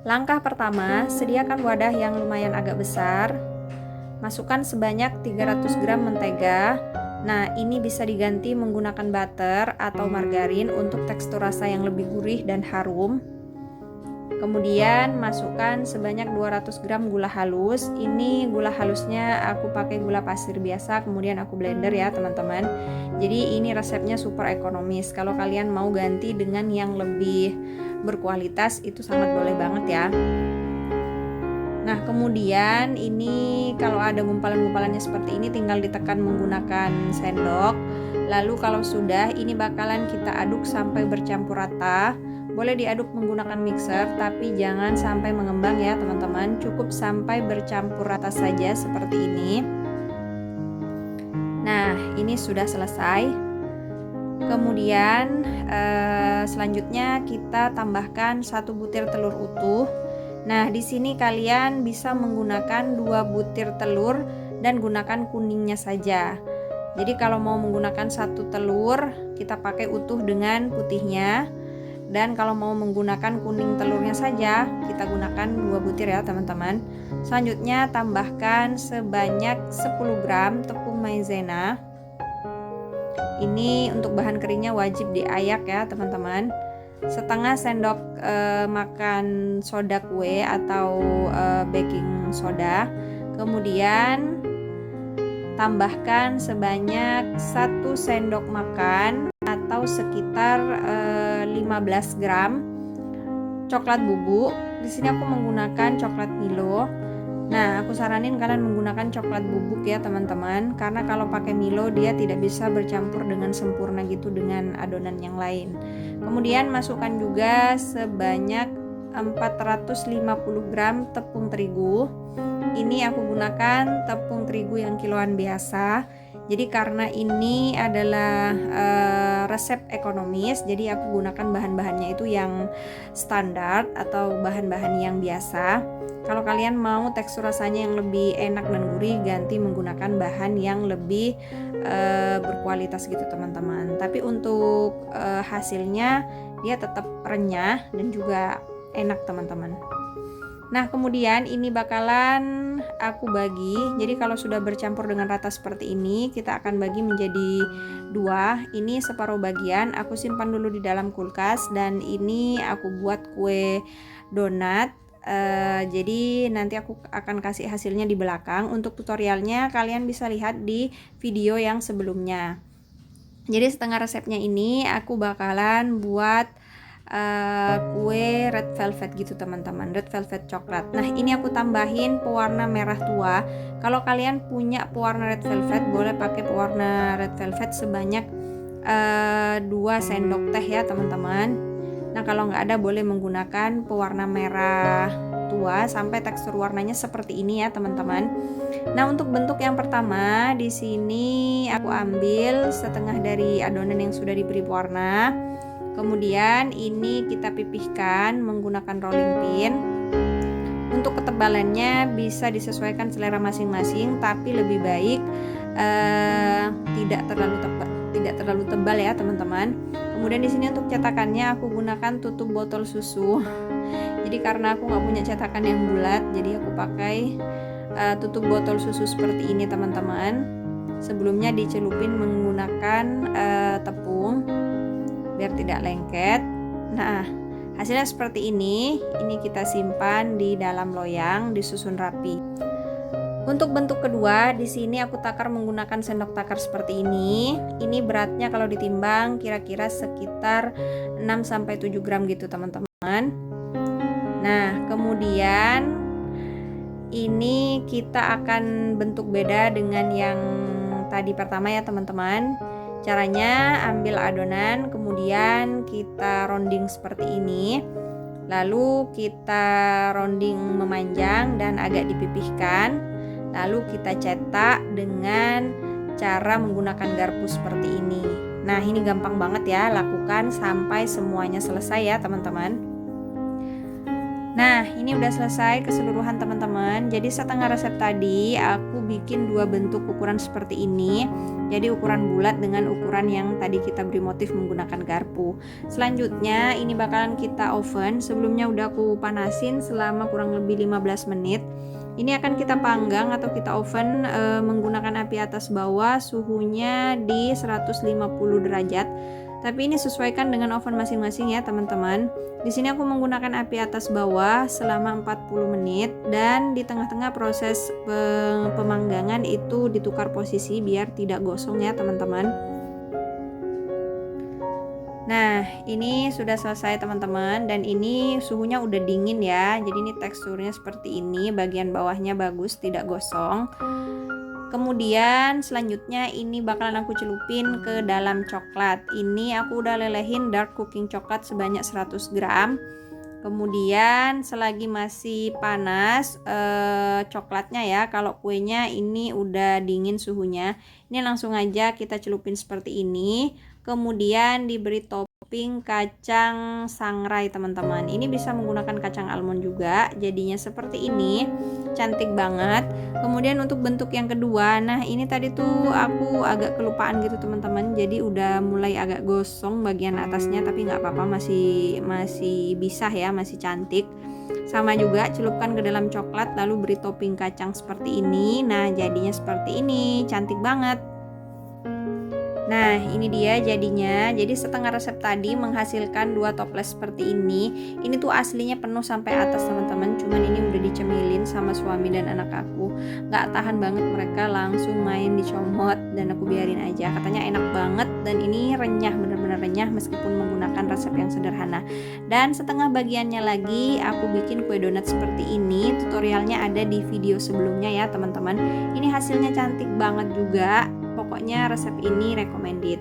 Langkah pertama, sediakan wadah yang lumayan agak besar. Masukkan sebanyak 300 gram mentega. Nah, ini bisa diganti menggunakan butter atau margarin untuk tekstur rasa yang lebih gurih dan harum. Kemudian masukkan sebanyak 200 gram gula halus. Ini gula halusnya aku pakai gula pasir biasa, kemudian aku blender ya teman-teman. Jadi ini resepnya super ekonomis. Kalau kalian mau ganti dengan yang lebih berkualitas itu sangat boleh banget ya. Nah, kemudian ini kalau ada gumpalan-gumpalannya seperti ini tinggal ditekan menggunakan sendok. Lalu kalau sudah, ini bakalan kita aduk sampai bercampur rata. Boleh diaduk menggunakan mixer, tapi jangan sampai mengembang ya teman-teman. Cukup sampai bercampur rata saja seperti ini. Nah, ini sudah selesai. Kemudian selanjutnya kita tambahkan 1 butir telur utuh. Nah, di sini kalian bisa menggunakan 2 butir telur dan gunakan kuningnya saja. Jadi kalau mau menggunakan 1 telur, kita pakai utuh dengan putihnya. Dan kalau mau menggunakan kuning telurnya saja, kita gunakan 2 butir ya teman-teman. Selanjutnya tambahkan sebanyak 10 gram tepung maizena. Ini untuk bahan keringnya wajib diayak ya teman-teman. Setengah sendok makan soda kue atau baking soda. Kemudian tambahkan sebanyak 1 sendok makan atau sekitar 15 gram coklat bubuk. Di sini aku menggunakan coklat Milo. Nah, aku saranin kalian menggunakan coklat bubuk ya teman-teman, karena kalau pakai Milo dia tidak bisa bercampur dengan sempurna gitu dengan adonan yang lain. Kemudian masukkan juga sebanyak 450 gram tepung terigu. Ini aku gunakan tepung terigu yang kiloan biasa. Jadi karena ini adalah resep ekonomis, jadi aku gunakan bahan-bahannya itu yang standar atau bahan-bahan yang biasa. Kalau kalian mau tekstur rasanya yang lebih enak dan gurih, ganti menggunakan bahan yang lebih berkualitas gitu teman-teman. Tapi untuk hasilnya dia tetap renyah dan juga enak teman-teman. Nah, kemudian ini bakalan aku bagi. Jadi kalau sudah bercampur dengan rata seperti ini, kita akan bagi menjadi 2. Ini separuh bagian aku simpan dulu di dalam kulkas, dan ini aku buat kue donat. Jadi nanti aku akan kasih hasilnya di belakang. Untuk tutorialnya kalian bisa lihat di video yang sebelumnya. Jadi setengah resepnya ini aku bakalan buat kue red velvet gitu teman-teman, red velvet coklat. Nah, ini aku tambahin pewarna merah tua. Kalau kalian punya pewarna red velvet, boleh pakai pewarna red velvet sebanyak 2 sendok teh ya teman-teman. Nah, kalau nggak ada boleh menggunakan pewarna merah tua sampai tekstur warnanya seperti ini ya teman-teman. Nah, untuk bentuk yang pertama di sini aku ambil setengah dari adonan yang sudah diberi pewarna. Kemudian ini kita pipihkan menggunakan rolling pin. Untuk ketebalannya bisa disesuaikan selera masing-masing, tapi lebih baik tidak terlalu tebal ya teman-teman. Kemudian di sini untuk cetakannya aku gunakan tutup botol susu. Jadi karena aku nggak punya cetakan yang bulat, jadi aku pakai tutup botol susu seperti ini teman-teman. Sebelumnya dicelupin menggunakan tepung biar tidak lengket. Nah, hasilnya seperti ini. Ini kita simpan di dalam loyang, disusun rapi. Untuk bentuk kedua, di sini aku takar menggunakan sendok takar seperti ini. Ini beratnya kalau ditimbang kira-kira sekitar 6-7 gram gitu, teman-teman. Nah, kemudian ini kita akan bentuk beda dengan yang tadi pertama ya, teman-teman. Caranya ambil adonan, kemudian kita rounding seperti ini. Lalu kita rounding memanjang dan agak dipipihkan. Lalu kita cetak dengan cara menggunakan garpu seperti ini. Nah, ini gampang banget ya, lakukan sampai semuanya selesai ya teman-teman. Nah, ini udah selesai keseluruhan teman-teman. Jadi setengah resep tadi aku bikin dua bentuk ukuran seperti ini. Jadi ukuran bulat dengan ukuran yang tadi kita beri motif menggunakan garpu. Selanjutnya ini bakalan kita oven. Sebelumnya udah aku panasin selama kurang lebih 15 menit. Ini akan kita panggang atau kita oven menggunakan api atas bawah, suhunya di 150 derajat. Tapi ini sesuaikan dengan oven masing-masing ya teman-teman. Di sini aku menggunakan api atas bawah selama 40 menit dan di tengah-tengah proses pemanggangan itu ditukar posisi biar tidak gosong ya teman-teman. Nah, ini sudah selesai teman-teman dan ini suhunya udah dingin ya. Jadi ini teksturnya seperti ini, bagian bawahnya bagus, tidak gosong. Kemudian selanjutnya ini bakalan aku celupin ke dalam coklat. Ini aku udah lelehin dark cooking coklat sebanyak 100 gram. Kemudian selagi masih panas coklatnya ya, kalau kuenya ini udah dingin suhunya, ini langsung aja kita celupin seperti ini. Kemudian diberi topping kacang sangrai teman-teman. Ini bisa menggunakan kacang almond juga, jadinya seperti ini, cantik banget. Kemudian untuk bentuk yang kedua, nah ini tadi tuh aku agak kelupaan gitu teman-teman, jadi udah mulai agak gosong bagian atasnya, tapi nggak apa-apa, masih bisa ya, masih cantik. Sama juga celupkan ke dalam coklat lalu beri topping kacang seperti ini. Nah jadinya seperti ini, cantik banget. Nah ini dia jadinya. Jadi setengah resep tadi menghasilkan dua toples seperti ini. Ini tuh aslinya penuh sampai atas teman-teman, cuman ini udah dicemilin sama suami dan anak aku. Gak tahan banget, mereka langsung main dicomot dan aku biarin aja. Katanya enak banget dan ini renyah, bener-bener renyah meskipun menggunakan resep yang sederhana. Dan setengah bagiannya lagi aku bikin kue donat seperti ini. Tutorialnya ada di video sebelumnya ya teman-teman. Ini hasilnya cantik banget juga. Pokoknya resep ini recommended.